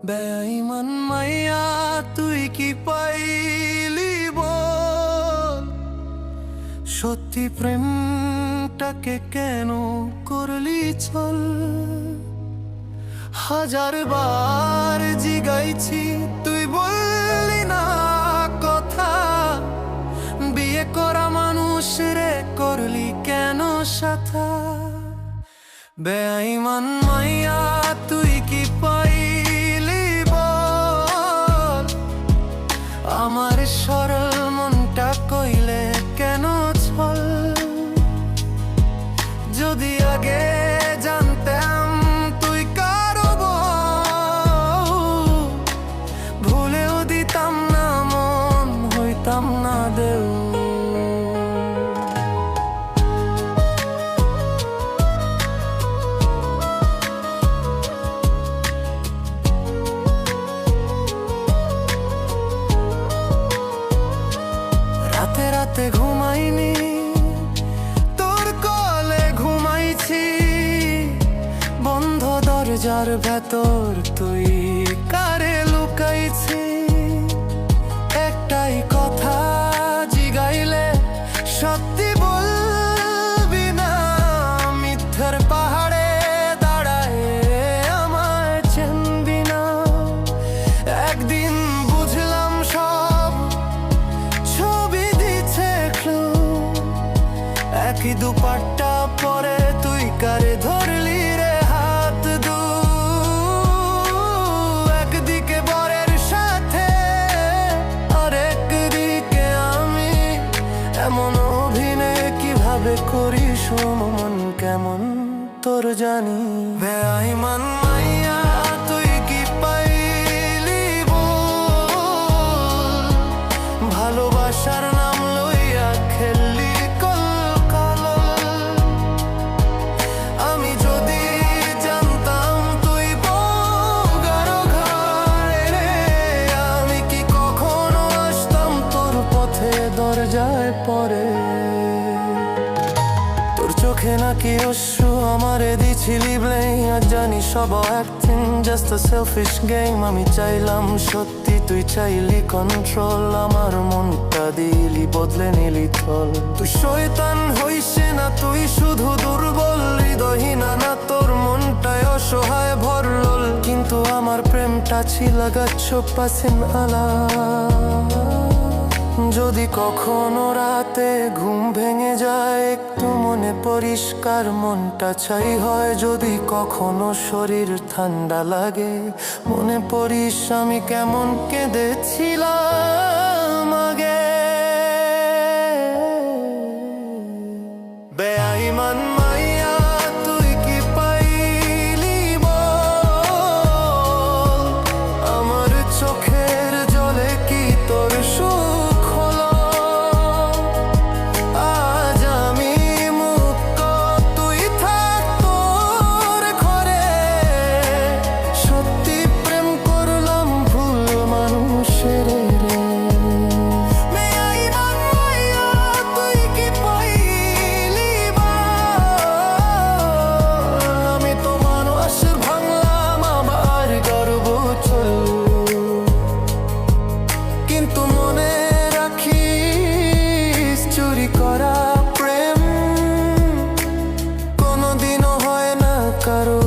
বেঈমান মাইয়া তুই কি পাইলি বল, সত্যি প্রেমটাকে কেন করলি ছল? হাজার বার জিগাইছি তুই বললি না কথা, বিয়ে করা মানুষ রে করলি কেন সাথা? বেঈমান মাইয়া তুই কি পাইলি বল, আমার সরল মনটা কইলে কেন ছল? যদি আগে জানতাম তুই কারো বউ, ভুলেও দিতাম না মন, হইতাম না দেউ। রাতে রাতে ঘুমাইনি, তোর কলে ঘুমাইছি, বন্ধ দরজার ভেতর তুই কারে লুকাইছি? একটাই কথা জিগাইলে সত্যি বলবি না, মিথ্যার পাহাড়ে দাঁড়ায় আমার চিনবি না। একদিন বুঝলাম সব ছবি দিছে ক্লু, একই দুপাট্টা পরে তুই কারে ধরলি রে হাত দু? একদিকে বরের সাথে আর একদিকে আমি, এমন অভিনয় কিভাবে করিস মন কেমন তোর জানি? বেঈমান মাইয়া তুই কি পাইলি বল, ভালোবাসার নাম লইয়া খেললি কলকালল। আমি যদি জানতাম তুই বউগারো ঘরে রে, আমি কি কখনো আসতাম তোর পথে দরজায় পরে? তোর চোখে নাকি অশ্রু আমারে দিছিলি ব্লেম, আর জানি সব acting, just a selfish game. আমি চাইলাম সত্যি, তুই চাইলি কন্ট্রোল, আমার মনটা দিলি বদলে নিলি থল। তুই শয়তান হইছে না, তুই শুধু দুর্বল হৃদয়হীনা না, তোর মনটায় অসহায় ভরল। কিন্তু আমার প্রেমটা ছিল গাছ পাশেন আলা। যদি কখনো রাতে ঘুম ভেঙে যায়, একটু মনে পরিষ্কার মনটা ছাই হয়। যদি কখনো শরীর ঠান্ডা লাগে, মনে পড়িস আমি কেমন কেঁদেছিলাম আগে। বেঈমান মাইয়া তুই কি পাইলি বল, আমার চোখের জলে কি তোর সুখ হলো? আজ আমি মুক্ত, তুই থাক তোর ঘরে। সত্যি প্রেম করলাম ভুল মানুষের রে। বেঈমান মাইয়া তুই কি পাইলি বল, আমি তো মানুষ ভাঙলাম আবার গর্ব চল। কিন্তু মনে রাখিস, চুরি করা প্রেম কোনোদিনও হয় না কারো